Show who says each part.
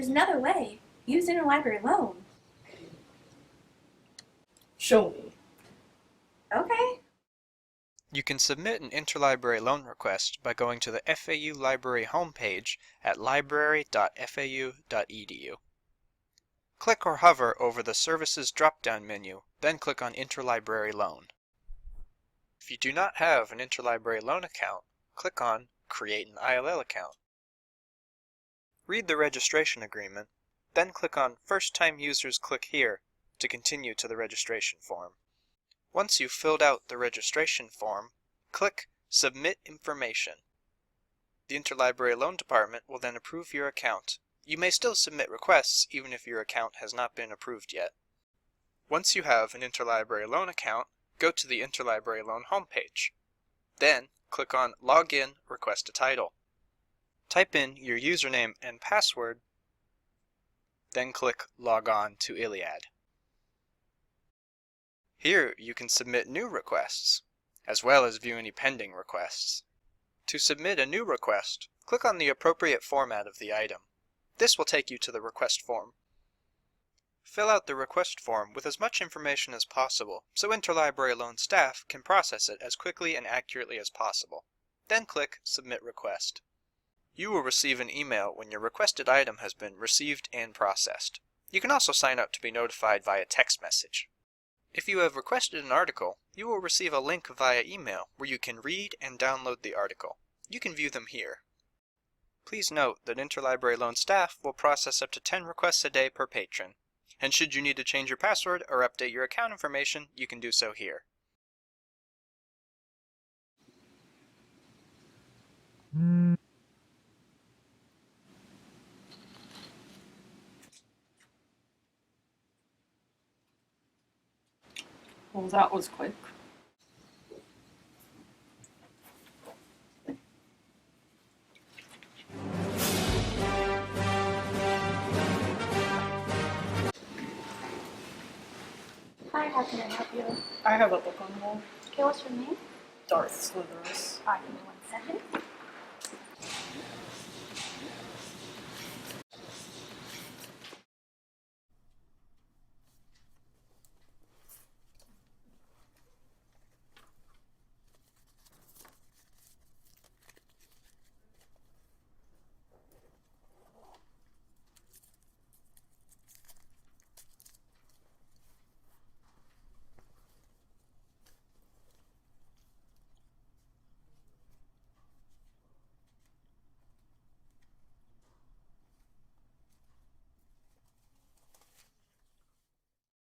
Speaker 1: There's another way. Use Interlibrary Loan.
Speaker 2: Show me.
Speaker 1: Okay.
Speaker 3: You can submit an interlibrary loan request by going to the FAU Library homepage at library.fau.edu. Click or hover over the Services drop-down menu, then click on Interlibrary Loan. If you do not have an Interlibrary Loan account, click on Create an ILL account. Read the registration agreement, then click on First-Time Users Click Here to continue to the registration form. Once you've filled out the registration form, click Submit Information. The Interlibrary Loan Department will then approve your account. You may still submit requests even if your account has not been approved yet. Once you have an Interlibrary Loan account, go to the Interlibrary Loan homepage. Then, click on Login, Request a Title. Type in your username and password, then click Log On to Iliad. Here you can submit new requests, as well as view any pending requests. To submit a new request, click on the appropriate format of the item. This will take you to the request form. Fill out the request form with as much information as possible so Interlibrary Loan staff can process it as quickly and accurately as possible. Then click Submit Request. You will receive an email when your requested item has been received and processed. You can also sign up to be notified via text message. If you have requested an article, you will receive a link via email where you can read and download the article. You can view them here. Please note that Interlibrary Loan staff will process up to 10 requests a day per patron, and should you need to change your password or update your account information, you can do so here.
Speaker 2: Well, that was quick.
Speaker 1: Hi, how can I help you?
Speaker 2: I have a book on the wall.
Speaker 1: Okay, what's your name?
Speaker 2: Darth Slithers.
Speaker 1: Give me 1 second.